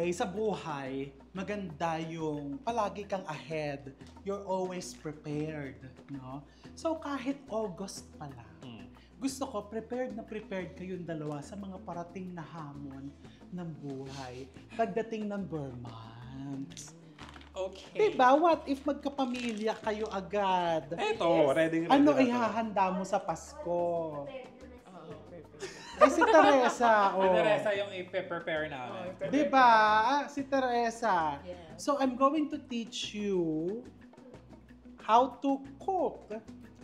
Okay, sa buhay, maganda yung palagi kang ahead. You're always prepared, no? So kahit August pa lang, gusto ko prepared na prepared kayong dalawa sa mga parating na hamon ng buhay pagdating ng months. Okay. Diba? What if magkapamilya kayo agad? Eto, ready Ano na to. ihahanda mo sa Pasko? Eh si Teresa, Si Teresa yung i-prepare namin. Diba? Si Teresa. Yeah. So I'm going to teach you how to cook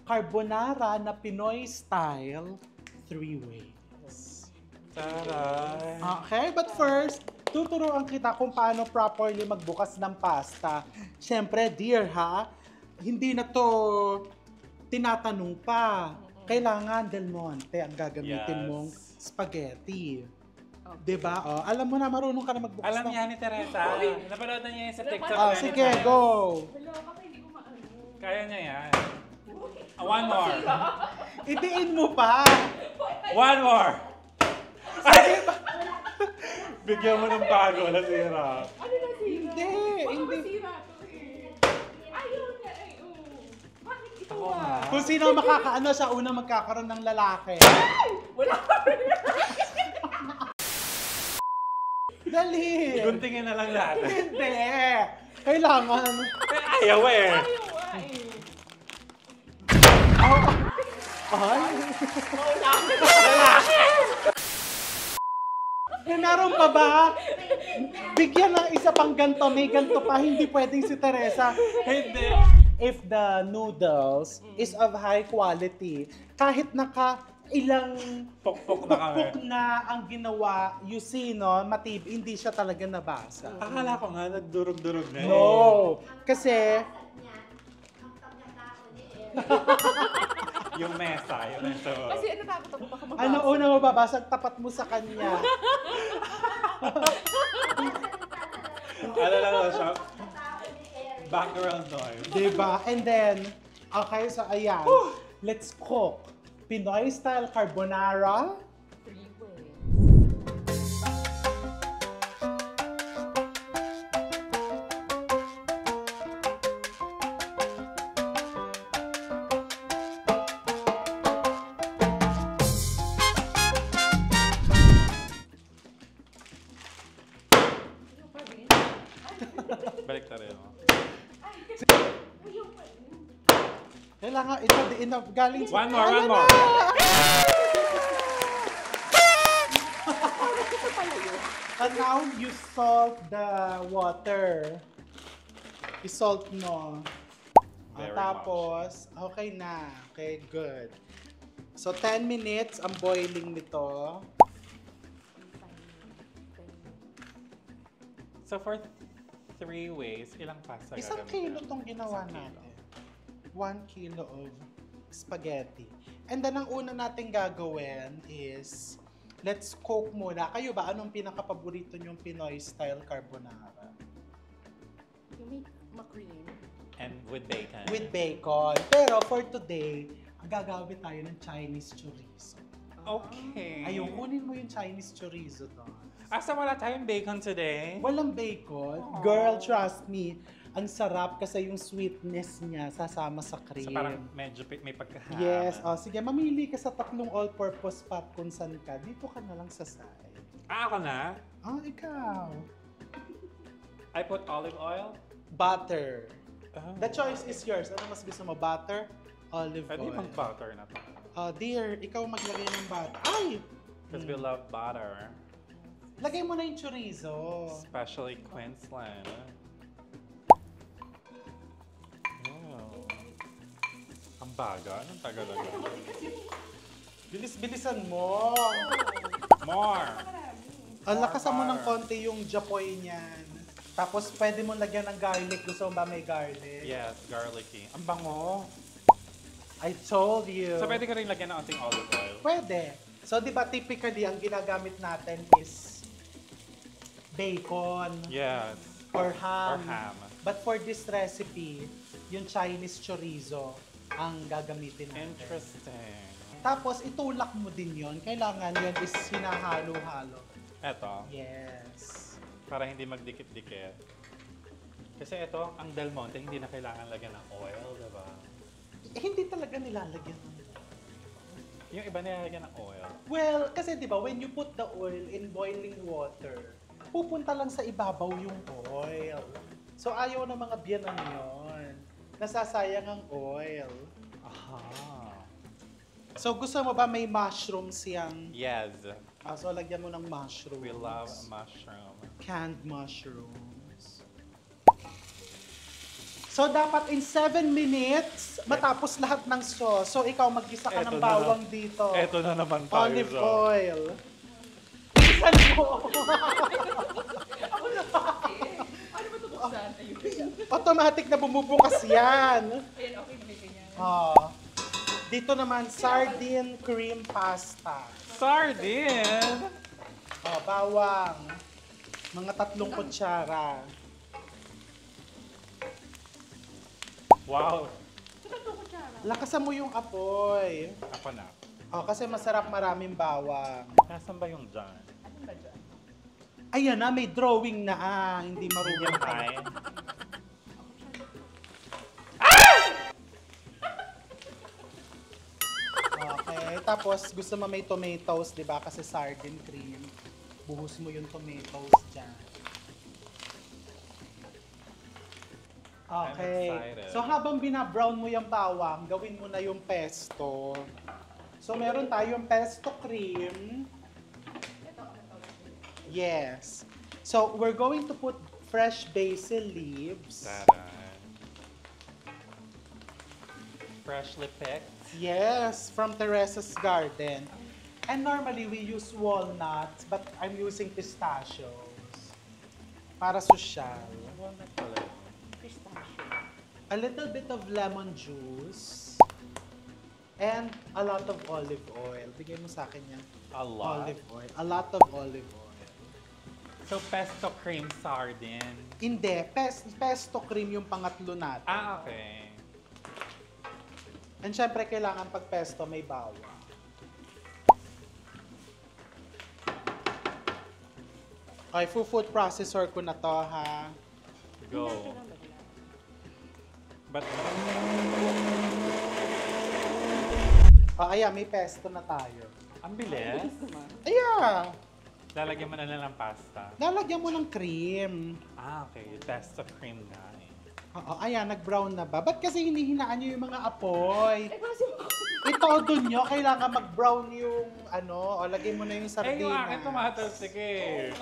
carbonara na Pinoy style 3 ways. Taray. Okay, but first, tuturuan kita kung paano properly magbukas ng pasta. Siyempre, dear ha, hindi na to tinatanong pa. Kailangan Del Monte ang gagamitin mong spaghetti. Okay. Diba? Oh, alam mo na, marunong ka na magbukas Alam ng... niya ni Teresa. Napanood na niya yun sa TikTok. Oh, sige, go! Hello, baka hindi ko maano. Kaya niya yan. One more. Idiin mo pa! One more. Bigyan mo ng bago, nasira. Ano na sira? Hindi, Baka hindi. masira to eh. Ayaw na eh. Bakit ito Ako nga. ah? Kung sino makakaano siya, una magkakaroon ng lalaki. Wala pa rin. Dali! Guntingin na lang natin. Hindi! Kailangan. Ayaw eh. Ayaw ah eh. Ay! Mauna. Meron pa ba? Bigyan ng isa pang ganto, may ganto pa, hindi pwedeng si Teresa. Hindi. If the noodles is of high quality, kahit ilang Pukpok na kami. pukpok na ang ginawa, you see, no, hindi siya talaga nabasa. Akala ko nga, nagdurog-durog na eh. No! Kasi, Yung mesa mo. Kasi natakot ako baka mabasa. ano una mababasag, tapat mo sa kanya. Ano lang na siya? Background noise. Diba? And then, okay, so ayan. Let's cook Pinoy style carbonara. 3 ways. Ayaw pa rin. Balik na rin. Ayaw pa rin. Kailangan ito diin na galing sa... One more, Ayan one more. na! Ito pala yun. And now, you salt the water. I-salt mo. Very Tapos, okay na. Okay, good. So, 10 minutes ang boiling nito. So for 3 ways, ilang pasta Isang gagamitin? kilo tong ginawa Isang kilo. natin. 1 kilo of spaghetti. And then, ang una natin gagawin is, let's cook muna. Kayo ba, anong pinaka-paborito nyong Pinoy style carbonara? Yung may ma-cream. And with bacon. With bacon. Pero for today, gagamit tayo ng Chinese chorizo. Okay. Ayun, kunin mo yung Chinese chorizo doon. Asa wala tayong bacon today? Walang bacon. Aww. Girl, trust me. Ang sarap kasi yung sweetness niya sasama sa So cream. parang medyo may pagkahama. Yes. O, sige, mamili ka sa tatlong all-purpose pot kung saan ka. Dito ka na lang sa side. Ako na. Ikaw. I put olive oil. Butter. Oh. The choice is yours. Ano mas gusto mo? Butter? Olive Pwede oil. mag-butter na to. Dear, ikaw maglagay ng butter. Ay! Because we love butter. Lagay mo na yung chorizo. Especially Queensland. Oh. Ang baga. Anong tagal-tagal? Bilis-bilisan mo. More! Ang lakasan mo ng konti yung japoy niyan. Tapos pwede mo lagyan ng garlic. Gusto mo ba may garlic? Yes, garlicky. Ang bango. I told you. So pwede ka rin lagyan ng ating olive oil. Pwede. So, di ba typically, ang ginagamit natin is bacon Yes. or ham. Or ham. But for this recipe, yung Chinese chorizo ang gagamitin natin. Interesting. Tapos, itulak mo din yon. Kailangan yun is hinahalo-halo. Eto. Yes. Para hindi magdikit-dikit. Kasi ito, ang Del Monte, hindi na kailangan lagyan ng oil, diba? Hindi talaga nilalagyan. Yung iba nilalagyan ng oil. Well, kasi di ba, when you put the oil in boiling water, pupunta lang sa ibabaw yung oil. So ayaw ng mga biyanan yun. Nasasayang ang oil. Aha. So gusto mo ba may mushrooms yang? Yes. So lagyan mo ng mushrooms. We love mushroom. Canned mushrooms. So dapat in 7 minutes, matapos lahat ng sauce. So ikaw mag-isa ka Eto ng na bawang dito. Eto na naman tayo. Olive sa- oil. Isan mo. Ako na pati. Ano ba ito buksan? Ayun. Automatic na bumubukas yan. Ayan, okay na may ganyan. Dito naman, sardine cream pasta. Sardine! Bawang. Mga 3 kutsara. Wow. Ito ito kutsara. Lakasan mo yung apoy. Ako na. Kasi masarap maraming bawang. Nasaan ba yung dyan? Ano ba dyan? Ayan na, may drawing na. Hindi marunong Yung ka. high. Okay, tapos gusto mo may tomatoes, di ba? Kasi sardine cream. Buhos mo yung tomatoes dyan. Okay. I'm excited. So habang binabrown mo yung bawang, gawin mo na yung pesto. So meron tayong pesto cream. Ito, ano to? Yes. So we're going to put fresh basil leaves. Taran. Freshly picked. Yes, from Teresa's garden. And normally we use walnuts, but I'm using pistachios. Para social. Walnut pala. Pistachio. A little bit of lemon juice. And a lot of olive oil. Bigay mo sa akin yan. A lot. Olive oil. A lot of olive oil. So, pesto cream sardine. Hindi. Pesto cream yung pangatlo natin. Okay. And syempre, kailangan pag pesto may bawang. Okay, food processor ko na to, ha? Go. But, Ayan, may pesto na tayo. ang bilis. Ayan! Lalagyan mo na lang ng pasta. Lalagyan mo ng cream. Okay. Pesto cream na eh. Ayan, nag-brown na ba? Ba't kasi hinihinaan nyo yung mga apoy? Eh, kasi Itodo nyo, kailangan mag-brown yung ano, o lagay mo na yung Eh, sardinas. yung akin tumatalsik eh.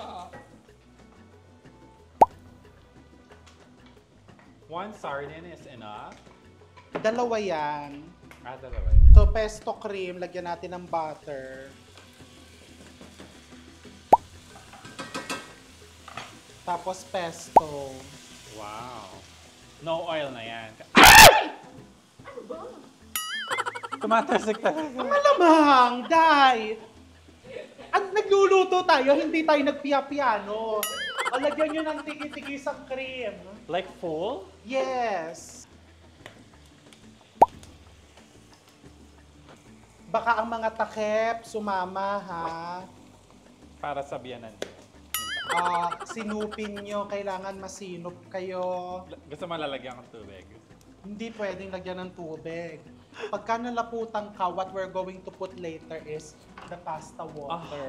One sardine is enough. Dalawa yan. Dalawa yun. So, pesto cream, lagyan natin ng butter. Tapos pesto. Wow. No oil na yan. ano ba? Tumatalsik talaga. Malamang, Day! At nagluluto tayo, hindi tayo nagpiya-piano. O, lagyan nyo ng tigi-tigisang cream. Like full? Yes! Baka ang mga takip sumama, ha? Para sa biyanan niyo. Sinupin nyo, kailangan masinup kayo. Gusto mo lalagyan ng tubig? Hindi pwedeng lagyan ng tubig. Pagka nalaputan ka, what we're going to put later is the pasta water.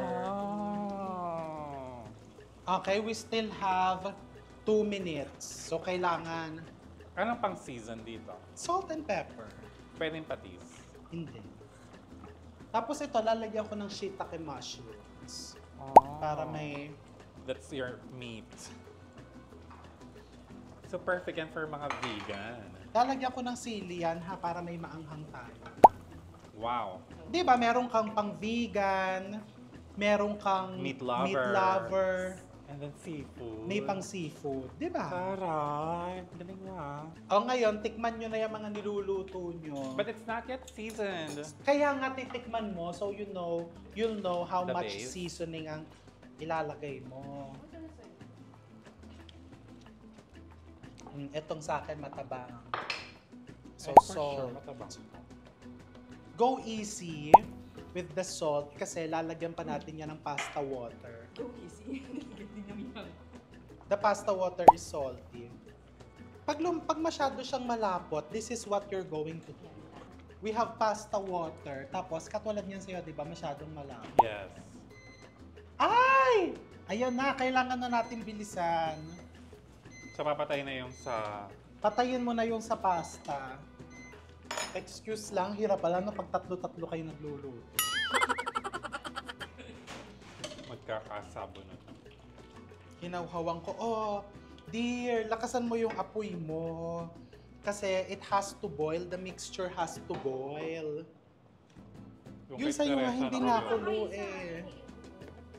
Okay, we still have 2 minutes. So, kailangan Anong pang season dito? salt and pepper. Pwedeng patis. Hindi. Tapos ito, lalagyan ko ng shiitake mushrooms. Para may... That's your meat. So perfect yan for mga vegan. Lalagyan ko ng sili yan, ha, para may maanghang tayo. Wow. Di ba, meron kang pang vegan, meron kang Meat lover. meat lover, And then seafood. may pang seafood. Di ba? Taray. Galing nga. O ngayon, tikman nyo na yung mga niluluto nyo. But it's not yet seasoned. Kaya nga titikman mo, so you'll know how The much base. seasoning ang ilalagay mo. Etong sa akin matabang. So, For salt. sure, matabang. Go easy with the salt kasi lalagyan pa natin yan ng pasta water. Go easy. Ganyan naman yan. The pasta water is salty. Pag masyado siyang malapot, this is what you're going to do. We have pasta water. Tapos, katulad niyan sa'yo, di ba? Masyadong malapot. Yes. Ay! Ayun na, kailangan na natin bilisan. So, papatay na yung sa... Patayin mo na yung sa pasta. Excuse lang, hirap pala na pag tatlo-tatlo kayo nagluluto. Magkakasabo na. Hinawhawan ko, oh, dear, lakasan mo yung apoy mo. Kasi it has to boil, the mixture has to boil. Yung kay sa'yo nga, Teresa hindi na nakulo eh.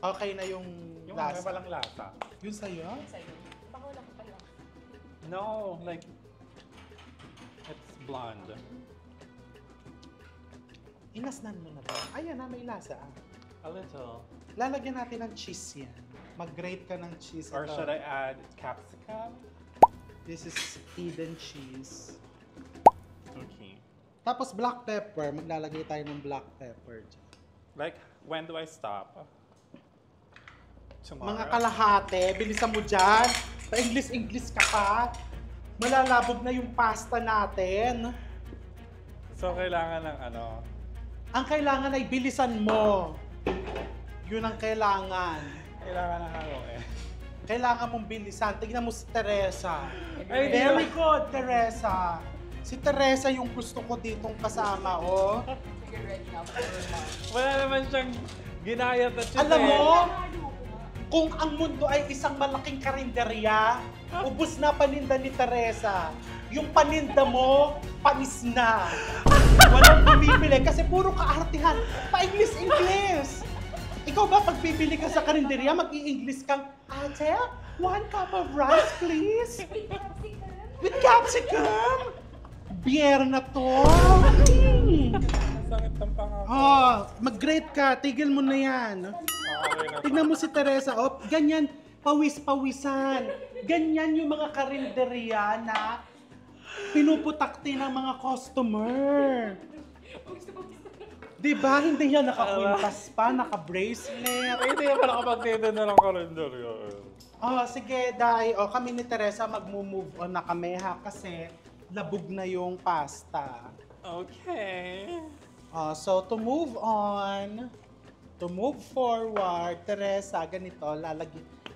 Okay na yung Yung ano, lasa. walang lasa. Yung sa'yo? Sa'yo. Baka wala ka pala. No, like... It's blonde. Inasnan mo na ba? Ayan na, may lasa. A little. Lalagyan natin ng cheese yan. Mag-grate ka ng cheese. Or Ito. should I add capsicum? This is Eden cheese. Okay. Tapos black pepper. Maglalagay tayo ng black pepper dyan. Like, when do I stop? Tomorrow? Mga kalahate, bilisan mo dyan. Pa-English ka pa. Malalabog na yung pasta natin. So, kailangan ng ano? Ang kailangan ay bilisan mo. Yun ang kailangan. Kailangan ng ano eh. Kailangan mong bilisan. Tignan mo si Teresa. Ay, Very di good, Teresa. Si Teresa yung gusto ko ditong kasama, oh. Sige, ready na ako. Wala naman siyang ginayat na chip Alam eh. mo, kung ang mundo ay isang malaking karinderya, ubus na paninda ni Teresa. Yung paninda mo, panis na. Walang bumibili kasi puro kaartihan. Pa-English. Ikaw ba, pag bibili ka sa karinderya, mag-i-English kang, Ate, 1 cup of rice, please. With capsicum? Biyer na to. Ang sakit ng pangako. Oh, mag-grate ka. Tigil mo na yan. Okay na. Tignan mo si Teresa, oh, ganyan, pawis-pawisan. Ganyan yung mga karinderya na pinuputakti ng mga customer. Diba? Hindi yan nakakwintas pa, naka-bracelet. Ay, hindi ka pa nakapagtito na ng kalendaryo. Oh, sige, Day. Oh, kami ni Teresa magmo-move on na kami ha kasi labog na yung pasta. Okay. Oh, so to move on, to move forward, Teresa, ganito,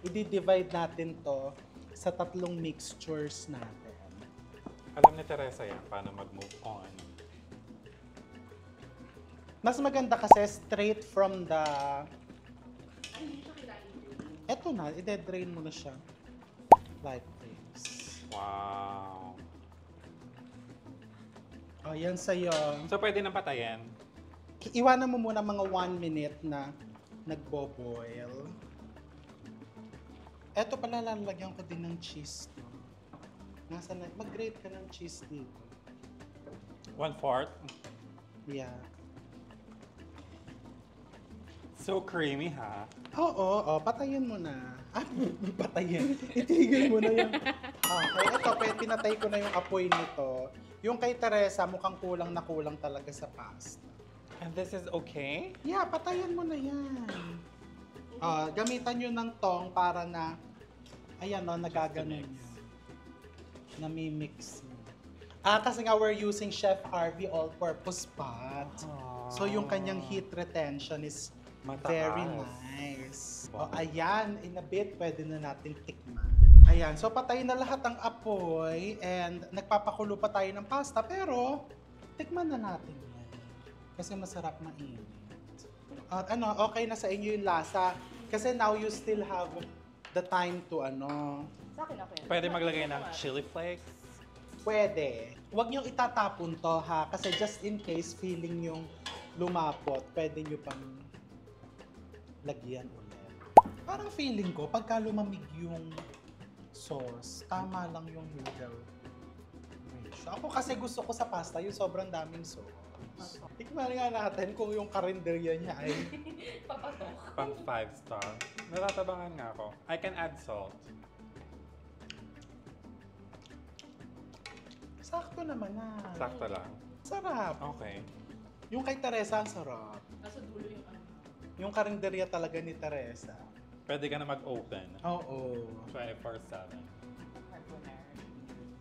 i-divide natin to sa tatlong mixtures natin. Alam ni Teresa yan, paano mag-move on. Mas maganda kasi straight from the... Eto na, i-drain mo na siya. Like this. Wow. Oh, yan sa'yo. So, pwede nang patayin? Iwanan mo muna mga 1 minute na nagbo-boil. Eto pala, lalagyan ko din ng cheese. Nasa na, mag-grate ka ng cheese dito. 1/4? Yeah. So creamy, ha? Oo, patayin mo na. Ah, patayin. Itigil mo na yan. Okay, ito, pinatay ko na yung apoy nito. Yung kay Teresa, mukhang kulang na kulang talaga sa pasta. And this is okay? Yeah, patayin mo na yan. Gamitan nyo ng tong para na, ayan o, nagaganon mix. yun. Nami-mix. Kasi nga we're using Chef Harvey all-purpose pot. So yung kanyang heat retention is Mataas. very nice. Wow. Ayan, in a bit, pwede na natin tikman. Ayan, so patay na lahat ang apoy and nagpapakulo pa tayo ng pasta pero tikman na natin yan. Kasi masarap mainit. At okay na sa inyo yung lasa kasi now you still have the time to Sa akin ako yan. Pwede maglagay ng chili flakes? Pwede. Huwag niyong itatapon to ha kasi just in case feeling yung lumapot, pwede niyo pang lagyan ulit. Parang feeling ko, pagka lumamig yung sauce, tama lang yung noodle ratio. Ako kasi gusto ko sa pasta yung sobrang daming sauce. Tikman nga natin kung yung karinderya niya ay Papatok. Pang 5 star. Natatabangan nga ako. I can add salt. sakto naman na. Sakto lang. Sarap. Okay. Yung kay Teresa, ang sarap. Nasa dulo yung ano. Yung karinderya talaga ni Teresa. Pwede ka na mag-open. Oo. 24/7. Carbonara.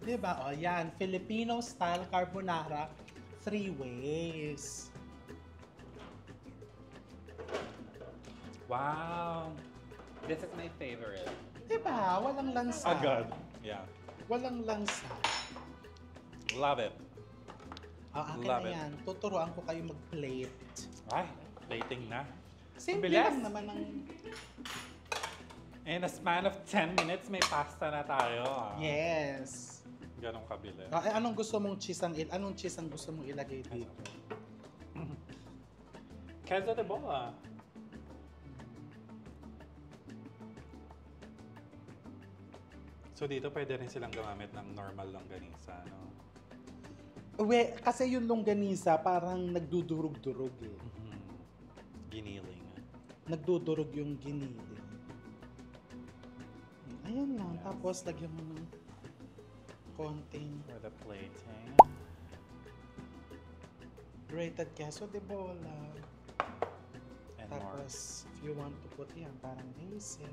Diba? O, yan. Filipino style carbonara. 3 ways. Wow! This is my favorite. Diba? Walang lansa. Agad. Yeah. Walang lansa. Love it. Akin Love na it. yan. Tuturuan ko kayo mag-plate. Ay, plating na. Simple Bilis. lang naman ang... In a span of 10 minutes, may pasta na tayo. Yes. Ganong kabilis. Anong gusto mong cheese anong cheese ang gusto mong ilagay dito? Queso de bola. So dito pwede rin silang gumamit ng normal longganisa, no? Kasi yung longganisa parang nagdudurog-durog eh. Giniling. Nagdudurog yung giniling. Ayan lang. Yes. Tapos lagyan mo ng konting For the plating. grated queso de bola. And more. Tapos, if you want to put yan, parang hazel.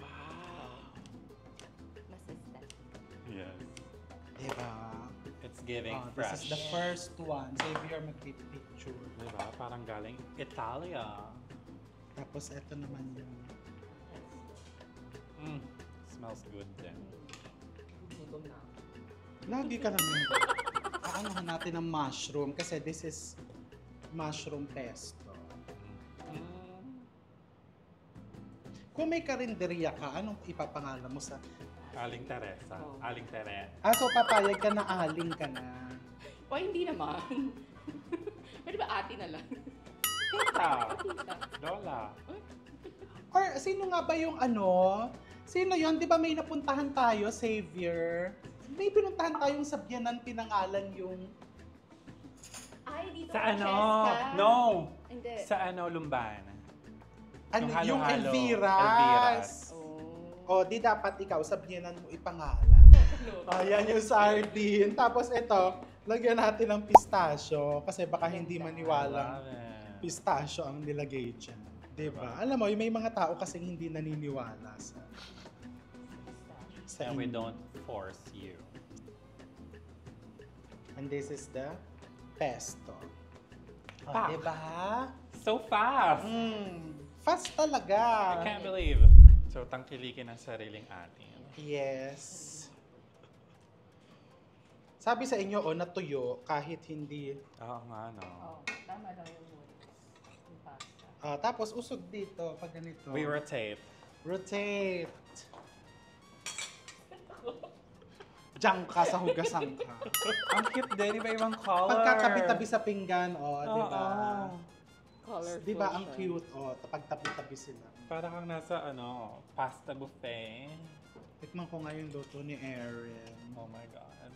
Masistan. Yes. Diba? It's giving This fresh. is the first one. Xavier, mag-picture. Diba? Parang galing Italia. Tapos, eto naman yung... Smells good din. Gutom na. Lagi ka naman. Aanahan natin ng mushroom kasi this is mushroom pesto. Kung may karinderya ka, anong ipapangalan mo sa... Aling Teresa. Oh. Aling Tere. So papayag ka na aling ka na. O, hindi naman. Pwede ba ate na lang? Tita. Tita. Lola. Or sino nga ba yung ano? Sino yon? Di ba may napuntahan tayo, Xavier? May pinuntahan tayong sabyanan, pinangalan yung... Ay, dito Sa sa ano? Francesca. No! Hindi. Sa ano, Lumban. Ano, Yung yung halo-halo. Elvira's. Elvira's. Oh. O, di dapat ikaw, sabyanan mo ipangalan. Ayan yung sardine. Tapos ito, lagyan natin ng pistachio kasi baka hindi maniwalang Love it. pistachio ang nilagay dyan. Diba? Alam mo, may mga tao kasing hindi naniniwala sa And we inyo. don't force you. And this is the pesto. Pak. Diba? So fast! Fast talaga. I can't believe. So, tangkilikin ang sariling atin. Yes. Sabi sa inyo, natuyo kahit hindi. Oo nga, no. Oh, tama daw yung words. Yung pasta. Tapos usog dito pag ganito. We rotate. Rotate. Diyan ka sa hugasan ka. Ang cute din, iba-ibang color. Pagkatabi-tabi sa pinggan, di ba? Colorful Di ba ang siya. cute? Pagtabi-tabi sila. Para kang nasa, pasta buffet. Tikman ko nga yung luto ni Erin. Oh my God.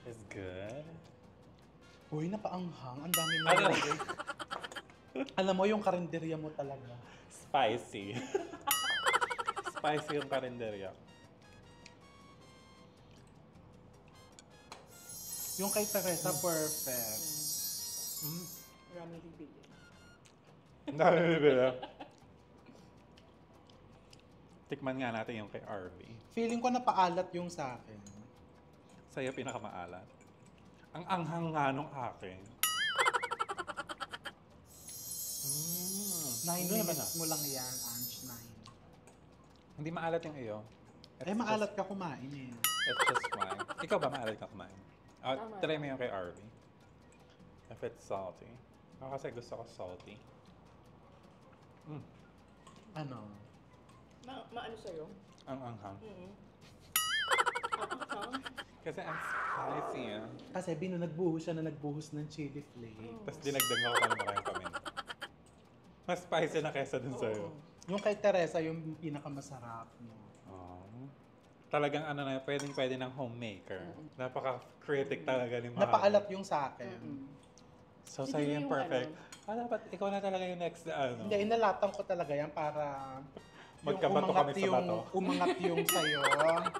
It's good. Uy, napaanghang. Ang dami mo. Ano? Alam mo, yung karinderya mo talaga. Spicy. Spicy yung karinderya. Yung kay Teresa, perfect. Marami bibili. Nakabibila. Tikman nga natin yung kay RV. Feeling ko napaalat yung sa akin. Sa'yo pinakamaalat. Ang anghang nga nung akin. 9 Ano naman minutes mo lang yan, Ange, 9. Hindi maalat yung iyo. Maalat ka kumain eh. It's just fine. Ikaw ba maalat ka kumain? Tama. Try mo yung kay RV. If it's salty. Ako kasi gusto ko salty. Ano? Maano sa'yo? Ang anghang. Ang Kasi ang spicy ah. Kasi nagbuhos siya na nagbuhos ng chili flake. Tapos dinagdag ako pa ng maraming paminta. Mas spicy na kesa dun sa'yo. Yung kay Teresa, yung pinakamasarap. No? Talagang na, pwede ng homemaker. Napaka-critic talaga ni Mahal. Napaalat yung sa akin. So Hindi sa'yo yung yung perfect. Dapat ikaw na talaga yung next Hindi, inalatan ko talaga yan para Magkabato kami sa bato. Umangat yung sayo.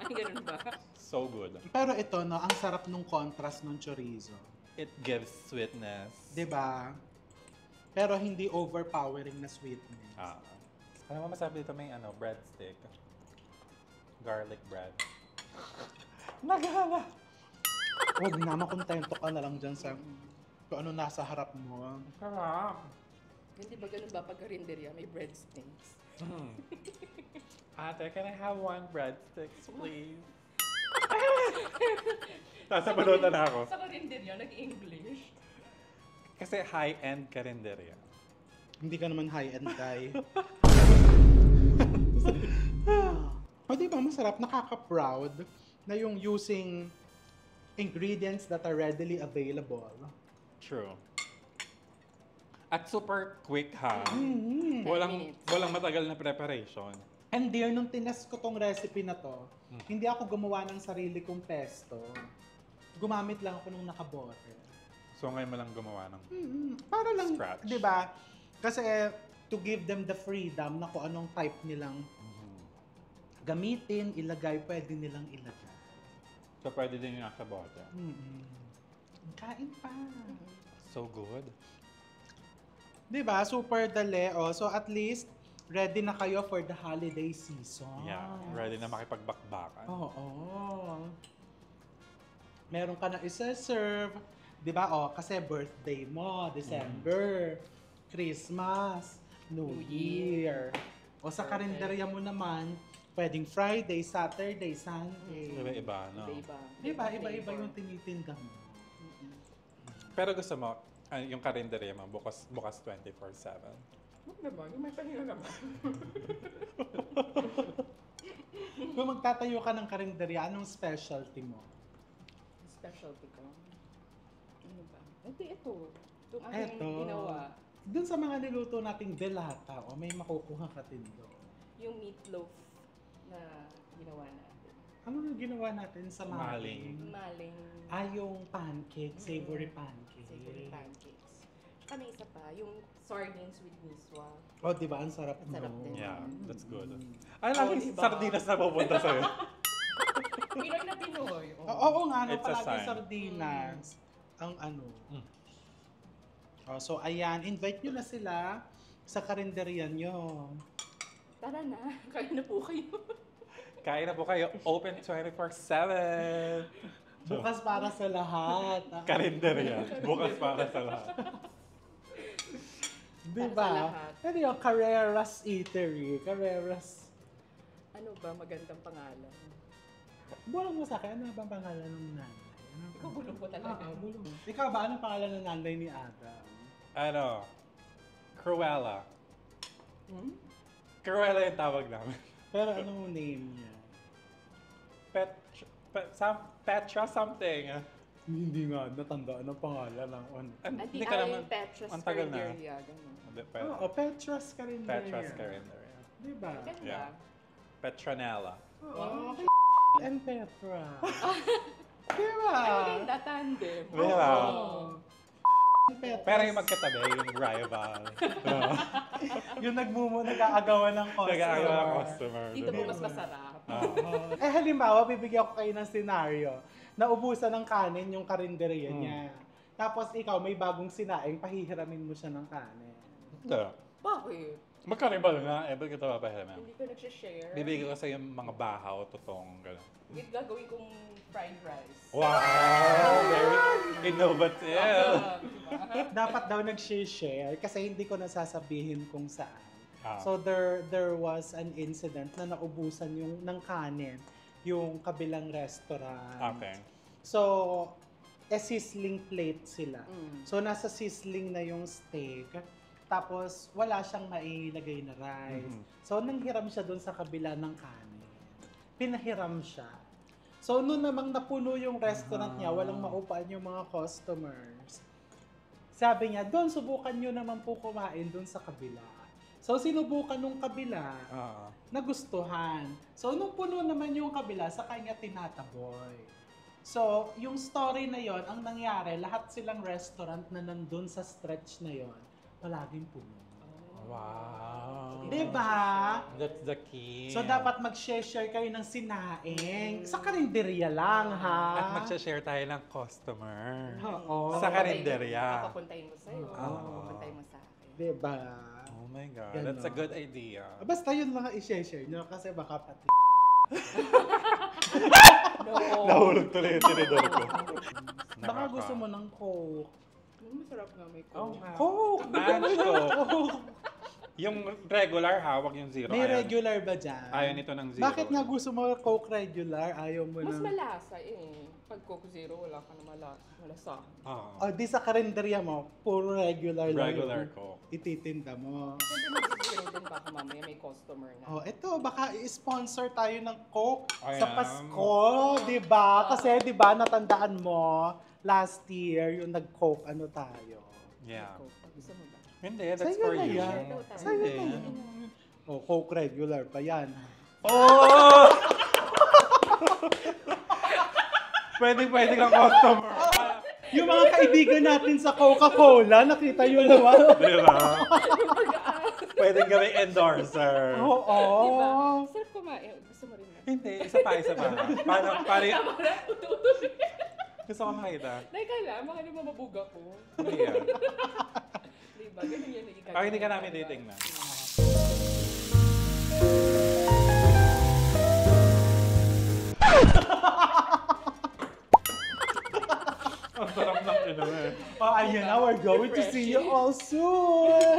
Ganun ba? So good. Pero ito, no, ang sarap nung contrast nung chorizo. It gives sweetness. 'Di ba? Pero hindi overpowering na sweetness. Ano mo masabi dito may breadstick? Garlic bread. Naghala! Huwag na, makontento ka na lang dyan sa kung ano nasa harap mo. Sarap. Hindi ba ganun ba pag karinderya may breadsticks? Ate, can I have one breadsticks, please? Sasabalot na ako. Sa karinderya, nag-English. Kasi high-end karinderya. Hindi ka naman high-end guy. O di ba, masarap, nakaka-proud na yung using ingredients that are readily available. True. At super quick ha. 10 Walang matagal na preparation. And dear, nung tinest ko tong recipe na to, hindi ako gumawa ng sarili kong pesto. Gumamit lang ako nung nakabote. So ngayon mo lang gumawa ng Para lang, scratch. di ba? Kasi to give them the freedom na kung anong type nilang gamitin, ilagay, pwede nilang ilagay. So pwede din yung nasa bote. Kain pa. So good. Di ba? Super dali. Oh. So at least, ready na kayo for the holiday season. Yeah. Ready na makipagbakbakan. Oo. Meron ka na isa-serve. Di ba? Oh, kasi birthday mo, December, Christmas, New Year. O sa karinderya mo naman, pwedeng Friday, Saturday, Sunday. Iba-iba, no? Iba-iba. Di ba? Iba-iba yung tinitinda mo. Pero gusto mo, yung karinderya mo, bukas 24/7. Huwag naman, yung may pahinga naman. Kung magtatayo ka ng karinderya, anong specialty mo? Specialty ko. Ano ba? Ito. Itong aking Eto. ginawa. Doon sa mga niluto nating delata, o may makukuha ka din doon. Yung meatloaf na ginawa natin. Ano yung ginawa natin sa Maling. Maling Yung pancake, savory pancake. savory pancakes. Tsaka may isa pa, yung sardines with miswa. Oh, di ba? Ang sarap Ang sarap nun. din. Yeah, that's good. Ay, lagi diba? sardinas na pupunta sa'yo. Pinoy na Pinoy. Oo nga, no, It's a palagi sign. sardinas. Ang ano. Oh, so, ayan, invite nyo na sila sa karinderya nyo. Tara na, kaya na po kayo. Kain na po kayo. Open 24/7. Bukas para sa lahat. Karinderya. Bukas para sa lahat. Di Para sa ba? lahat. Ano yung Carreras Eatery? Carreras. Ano ba magandang pangalan? Bulong mo sa akin, ano ba ang pangalan ng nanay? Ikaw bulong ko talaga. Bulong. Ikaw ba, anong pangalan ng nanay ni Adam? Ano? Cruella. Hmm? Cruella yung tawag namin. Pero anong name niya? Petra something. Hindi nga, natandaan ang pangalan ng ano. Hindi ka naman. Petra's ang tagal na. Carinderia, gano'n. Oo, Petras ka rin. Petra's Carinderia. Di ba? Ganda. Yeah. Petronella. Oo, and Petra. Di ba? Ay, maganda, tandem. Diba? Oo. Petras. Pero yung magkatabi, yung rival. Yung nag-aagawan ng customer. Nag-aagaw ng customer. Dito po diba? mas masarap. Oo. Halimbawa, bibigyan ko kayo ng senaryo na ubusan ng kanin yung karinderya niya. Tapos ikaw, may bagong sinaing, pahihiramin mo siya ng kanin. Hindi. Bakit? Magkaribal nga, ba't kita papahiram? Hindi ka nagsishare. Bibigyan ko sa yung mga bahaw, totoong gano'n. With gagawin kong fried rice. Wow! Very innovative! Diba? Dapat daw nag-share kasi hindi ko nasasabihin kung saan. Ah. So there was an incident na naubusan yung ng kanin yung kabilang restaurant. Okay. So sizzling plate sila. Mm. So nasa sizzling na yung steak. Tapos wala siyang mailagay na rice. So nanghiram siya doon sa kabila ng kanin. Pinahiram siya. So noon namang napuno yung restaurant niya, walang maupaan yung mga customers. Sabi niya, doon subukan nyo naman po kumain doon sa kabila. So sinubukan nung kabila, nagustuhan. So nung puno naman yung kabila, sa kanya tinataboy. So yung story na yon, ang nangyari, lahat silang restaurant na nandun sa stretch na yon, palaging puno. Wow. Diba? That's the key. So, dapat mag-share kayo ng sinaing. Sa karinderya lang, ha? At mag-share tayo ng customer. Oo. Sa karinderya. Papapuntahin mo sa'yo. Papapuntahin mo sa akin. Diba? Oh my God, Ganon. that's a good idea. Basta yun lang ang i-share nyo kasi baka pati. No. Nahulog tuloy yung tinidor ko. Baka gusto mo ng Coke. Masarap nga may Oh, coke. Coke! Match Coke. Yung regular, hawak yung zero. May Ayaw- regular ba dyan? Ayaw nito ng zero. Bakit nga gusto mo Coke regular? Ayaw mo Mas ng... malasa eh. Pag Coke Zero, wala ka na malasa. Oo. O di sa karinderya mo, puro regular lang Regular yung Coke. ititinda mo. Pwede mag-zero din baka mamaya may customer na. Oh, eto, baka i-sponsor tayo ng Coke sa Ayan. Pasko, 'di ba? Kasi 'di ba natandaan mo last year yung nag-Coke ano tayo. Yeah. Coke. Gusto mo ba? Hindi, that's Sa'yo for na you. yan. Sa'yo na Hindi. yan. Oh, Coke regular pa yan. Oh! Pwede kang customer. Yung mga kaibigan natin sa Coca-Cola, nakita nyo naman. Di ba? Pwede gawing endorser. Oo. Diba? Sarap kumain. Gusto mo rin na. Hindi, isa pa. Paano? Gusto ko makita. Teka lang, baka naman mabuga ko. Hindi yan. Diba? Ganun yan na ikagawin. Ah, hindi ka namin titingnan. Ang sarap ng inuwi. Oh, ayan na, we're going to see you all soon.